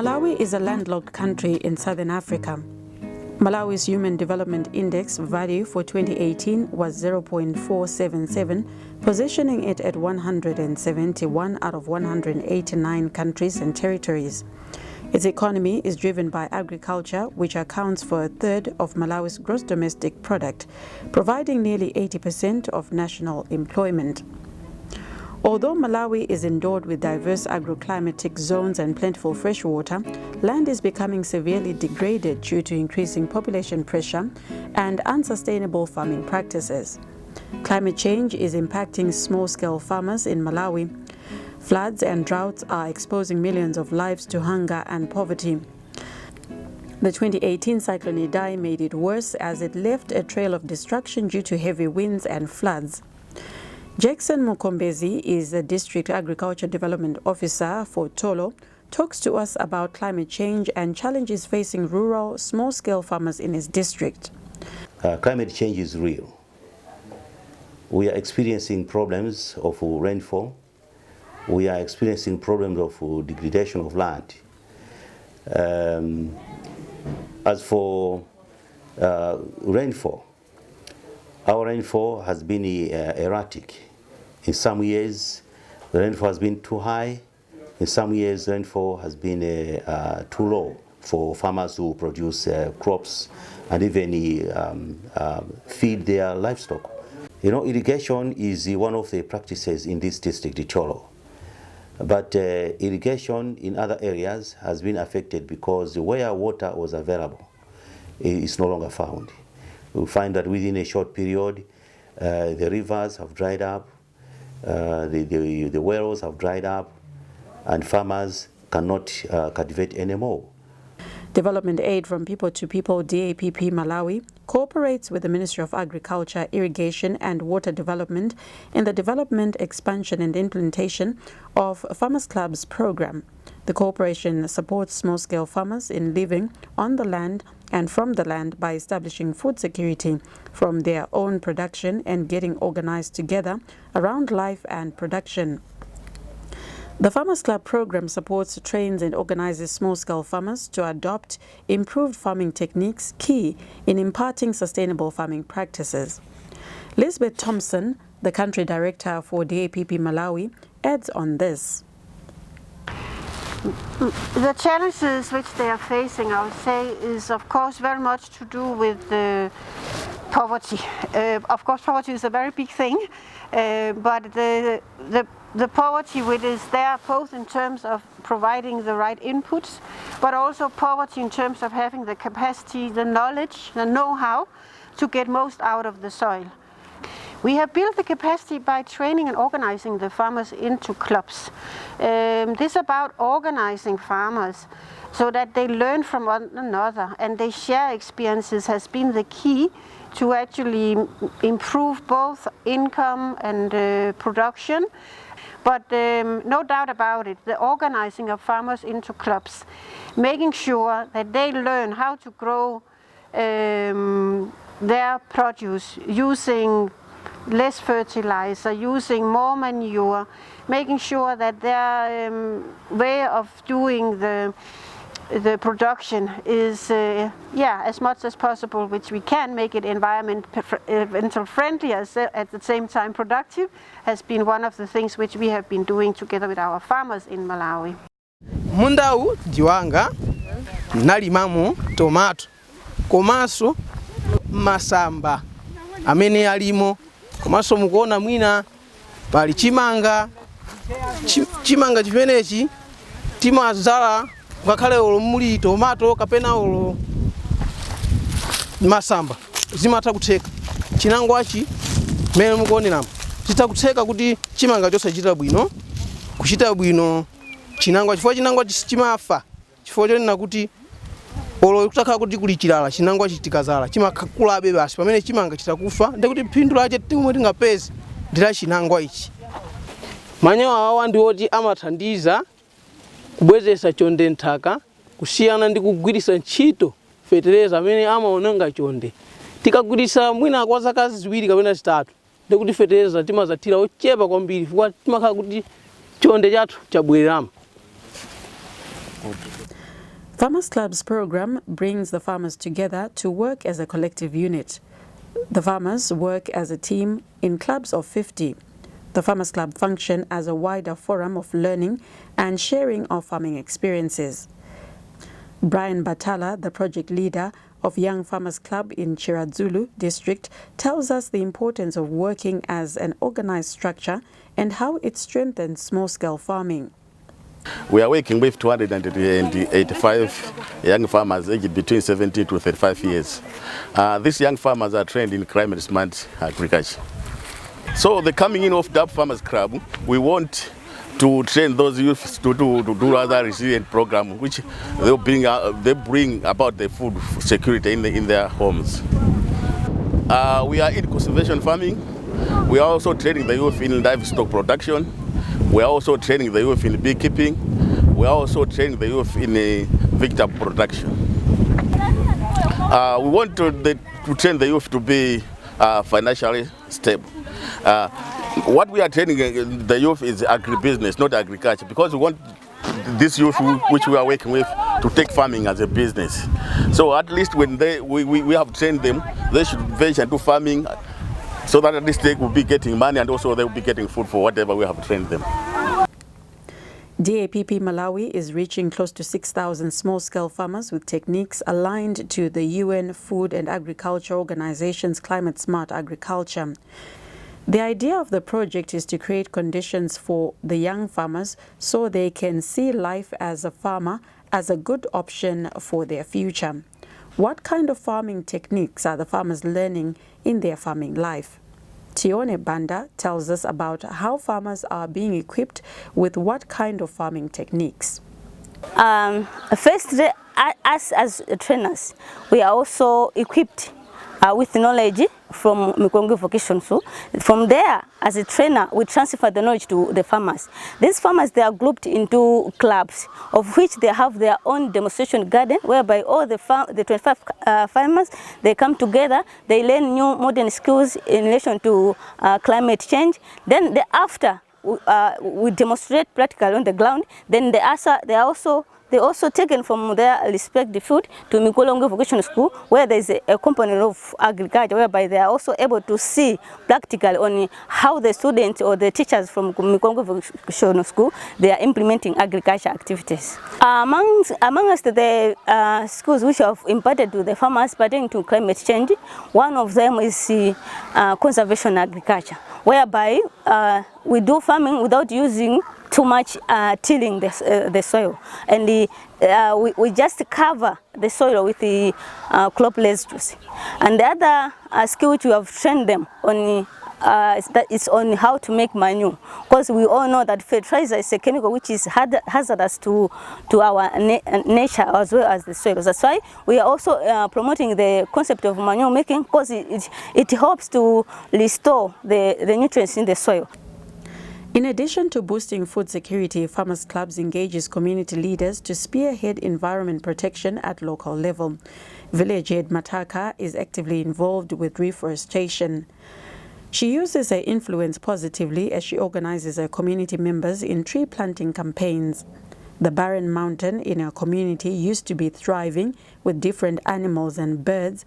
Malawi is a landlocked country in southern Africa. Malawi's Human Development Index value for 2018 was 0.477, positioning it at 171 out of 189 countries and territories. Its economy is driven by agriculture, which accounts for a third of Malawi's gross domestic product, providing nearly 80% of national employment. Although Malawi is endowed with diverse agroclimatic zones and plentiful fresh water, land is becoming severely degraded due to increasing population pressure and unsustainable farming practices. Climate change is impacting small-scale farmers in Malawi. Floods and droughts are exposing millions of lives to hunger and poverty. The 2018 cyclone Idai made it worse as it left a trail of destruction due to heavy winds and floods. Jackson Mukombezi is the District Agriculture Development Officer for Thyolo, talks to us about climate change and challenges facing rural, small-scale farmers in his district. Climate change is real. We are experiencing problems of rainfall. We are experiencing problems of degradation of land. As for rainfall, our rainfall has been erratic. In some years, the rainfall has been too high. In some years, rainfall has been too low for farmers who produce crops and even feed their livestock. You know, irrigation is one of the practices in this district, Thyolo. But irrigation in other areas has been affected because where water was available is no longer found. We find that within a short period, the rivers have dried up, the wells have dried up, and farmers cannot cultivate anymore. Development Aid from People to People DAPP Malawi cooperates with the Ministry of Agriculture, Irrigation and Water Development in the development, expansion and implementation of Farmers Club's program. The cooperation supports small-scale farmers in living on the land and from the land by establishing food security from their own production and getting organized together around life and production. The Farmers Club program supports, trains and organizes small-scale farmers to adopt improved farming techniques, key in imparting sustainable farming practices. Lisbeth Thompson, the country director for DAPP Malawi, adds on this. The challenges which they are facing, I would say, is of course very much to do with poverty. Of course, poverty is a very big thing, but the poverty which is there both in terms of providing the right inputs, but also poverty in terms of having the capacity, the knowledge, the know-how to get most out of the soil. We have built the capacity by training and organizing the farmers into clubs. This is about organizing farmers so that they learn from one another and they share experiences has been the key to actually improve both income and production. But no doubt about it, the organizing of farmers into clubs, making sure that they learn how to grow their produce using less fertilizer, using more manure, making sure that their way of doing the production is as much as possible, which we can make it environmental friendly as at the same time productive, has been one of the things which we have been doing together with our farmers in Malawi. Mundau jiwanga nalimamo tomato komanso masamba amene alimo komanso mukuona mwina pali chimanga chimenechi timazala ngakhale olo muli tomato kapena olo masamba zimatha kutheka chinangwachi mene mukuoneramo chitakutheka kuti chimanga chosachita bwino kuchita bwino chinangwa chifukwa chinangwa chimafa chifukwa chonena kuti olo kutakhala kuti kuli chilala chinangwa chitikazala chimakulabe basi pamene chimanga chitakufa ndikuti phindu lache timwe tingapeze ndila chinangwa ichi. Manyowa awa ndiwoti amathandiza kubwezesa chonde nthaka kusiyana ndi kugwirisa ntchito fetereza amene amaononga chonde. Tikagwirisa mwina kwa zaka ziwiri kapena zitatu ndikuti fetereza timazathira ochepa kwambiri chifukwa timakhala kuti chonde chathu chabwereramo. Farmers Club's program brings the farmers together to work as a collective unit. The farmers work as a team in clubs of 50. The Farmers Club function as a wider forum of learning and sharing of farming experiences. Bryan Batala, the project leader of Young Farmers Club in Chiradzulu district, tells us the importance of working as an organized structure and how it strengthens small-scale farming. We are working with 285 young farmers aged between 17 to 35 years. These young farmers are trained in climate-smart agriculture. So the coming in of DAP Farmers Club, we want to train those youths to do other resilient program, which they bring about the food security in their homes. We are in conservation farming. We are also training the youth in livestock production. We are also training the youth in beekeeping. We are also training the youth in vegetable production. We want to train the youth to be financially stable. What we are training the youth is agribusiness, not agriculture, because we want this youth which we are working with to take farming as a business. So at least when we have trained them, they should venture into farming, so that at least they will be getting money and also they will be getting food for whatever we have trained them. DAPP Malawi is reaching close to 6,000 small-scale farmers with techniques aligned to the UN Food and Agriculture Organization's Climate Smart Agriculture. The idea of the project is to create conditions for the young farmers so they can see life as a farmer as a good option for their future. What kind of farming techniques are the farmers learning in their farming life? Tione Banda tells us about how farmers are being equipped with what kind of farming techniques. First, us as trainers, we are also equipped with knowledge from Mikongo Vocation. So from there, as a trainer, we transfer the knowledge to the farmers. These farmers, they are grouped into clubs, of which they have their own demonstration garden, whereby all the 25 farmers, they come together, they learn new modern skills in relation to climate change. Then after we demonstrate practically on the ground, then they also taken from their respective field to Mikolongo Vocational School, where there is a component of agriculture, whereby they are also able to see practically on how the students or the teachers from Mikolongo Vocational School, they are implementing agriculture activities. Amongst the schools which have imparted to the farmers pertaining to climate change, one of them is conservation agriculture, whereby we do farming without using too much tilling the soil, and we just cover the soil with the crop residues. And the other skill which we have trained them on that is on how to make manure, because we all know that fertilizer is a chemical which is hazardous to our nature as well as the soil. That's why we are also promoting the concept of manure making, because it helps to restore the nutrients in the soil. In addition to boosting food security, Farmers Clubs engages community leaders to spearhead environment protection at local level. Village head Mataka is actively involved with reforestation. She uses her influence positively as she organizes her community members in tree planting campaigns. The barren mountain in her community used to be thriving with different animals and birds,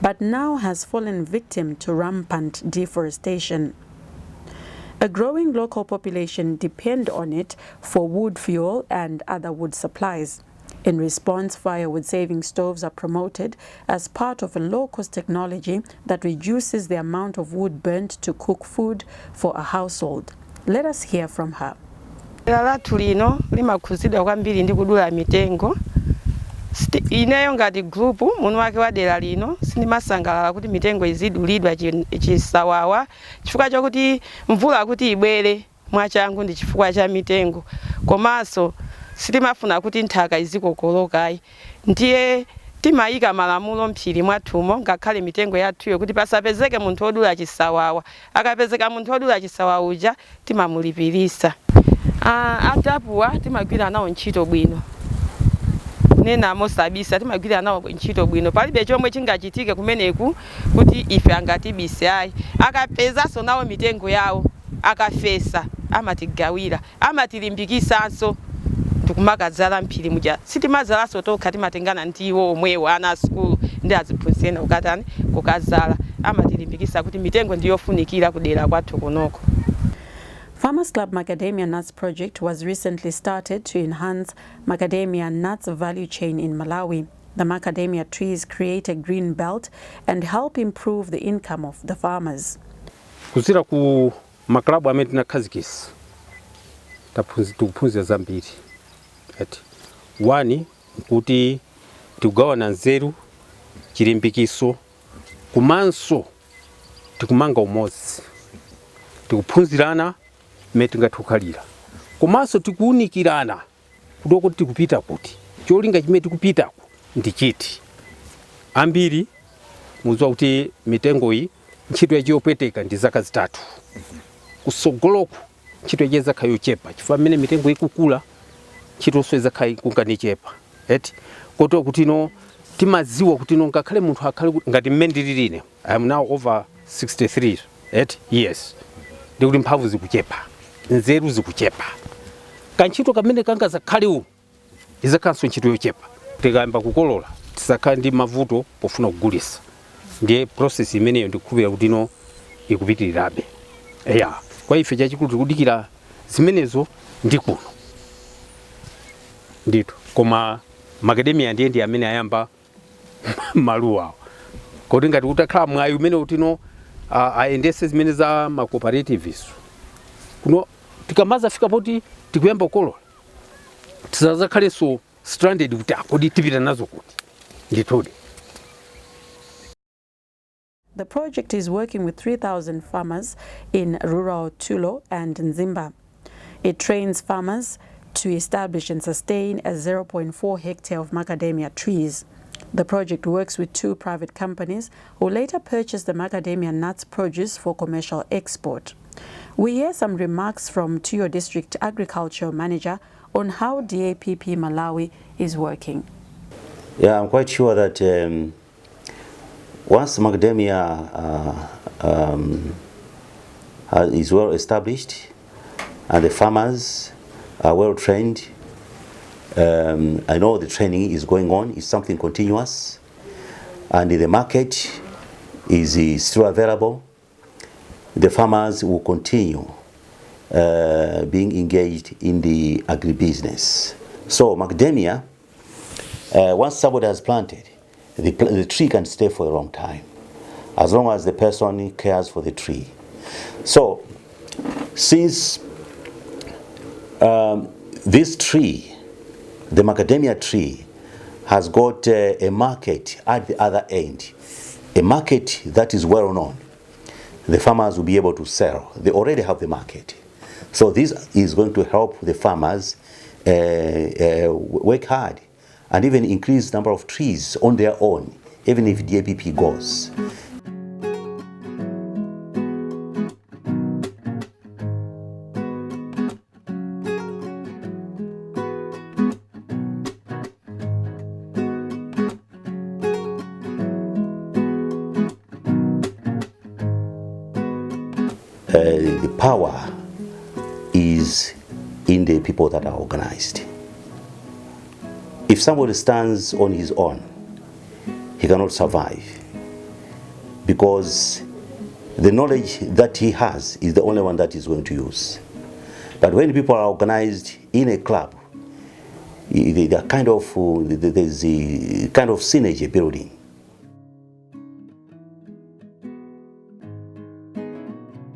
but now has fallen victim to rampant deforestation. A growing local population depend on it for wood fuel and other wood supplies. In response, firewood-saving stoves are promoted as part of a low-cost technology that reduces the amount of wood burnt to cook food for a household. Let us hear from her. Ineyo ngati group munu wake wa dera lino sinimasangalala kuti mitengo izidulidwa chisawawa chifukwa chokuti mvula kuti ibwere mwachangu ndi chifukwa cha mitengo, komanso sitimafuna kuti nthaka izikokolokai. Ndiye timayika malamulo mphiri mwathumo ngakhale mitengo yathuyo kuti pasapezeke munthu odula chisawawa. Akapezeka munthu odula chisawawa uja timamulipirisa. Atapuwa timagwira nawo ntchito bwino. Nena mosabisa timagwira nawo ntchito bwino, palibe chomwe chingachitike kumeneku kuti ife angatibise ayi. Akapezaso nawo mitengo yawo akafesa amatigawira, amatilimbikisanso tikumakadzala mphiri muja sitimadzalaso tokha timatengana ndiwo omwewo ana a sukulu ndi aziphunzitsi kukatani kukadzala amatilimbikitsa kuti mitengo ndiyofunikira kudera kwathu kunoko. Farmers Club Macadamia Nuts project was recently started to enhance macadamia nuts value chain in Malawi. The macadamia trees create a green belt and help improve the income of the farmers. Kuzira ku maklabu amene tinakhazikitsa tikuphunzira zambiri. One kuti tikugawana nzeru, chilimbikiso, komanso tikumanga umodzi. Tikuphunzirana mmene tingathe, komanso tikuunikirana kuti tikupita kuti. Cholinga chimene tikupitako ndi chiti. Ambiri mudziwa kuti mitengo iyi ntchito yacho yopweteka ndi zaka zitatu. Kusogoloko ntchito yacho izakhala yochepa chifukwa mmene mitengo ikukula ntchitonso izakhala kunganichepa. Kotero kuti timadziwa kuti ngakhale munthu akhale ngati mmene ndilili. I am now over 63 years. Ndikuti mphamvu zikuchepa, nzeru zikuchepa. Kantchito kamene kangazakhale izakhalanso ntchito yochepa. Tikayamba kukolola tisakhala ndi mavuto pofuna kugulitsa. Ndiye process imeneyo ndikukhulupirira kuti ikupitirirabe. Kwa ife chachikulu tikudikira zimenezo ndi kuno. Ndito koma macadamia ndiye amene ayamba maluwa. Kodi ngati utakhala mwayi umene kuti ayendese zimene za ma cooperatives. Kuno tikamaza fika poti tikuyamba kukolola. Tisazakhalenso stranded kuti kodi tipita nazo kuti. Nditodi. The project is working with 3,000 farmers in rural Thyolo and Nzimba. It trains farmers to establish and sustain a 0.4 hectare of macadamia trees. The project works with 2 private companies who later purchase the macadamia nuts produce for commercial export. We hear some remarks from Tione District Agriculture Manager on how DAPP Malawi is working. Yeah, I'm quite sure that once macadamia is well established and the farmers are well trained, I know the training is going on, it's something continuous, and the market is still available. The farmers will continue being engaged in the agribusiness. So macadamia, once somebody has planted, the tree can stay for a long time, as long as the person cares for the tree. So, since this tree, the macadamia tree, has got a market at the other end, a market that is well known, the farmers will be able to sell. They already have the market. So this is going to help the farmers work hard and even increase the number of trees on their own, even if DAPP goes. The power is in the people that are organized. If somebody stands on his own, he cannot survive, because the knowledge that he has is the only one that he's going to use. But when people are organized in a club, there's a kind of synergy building.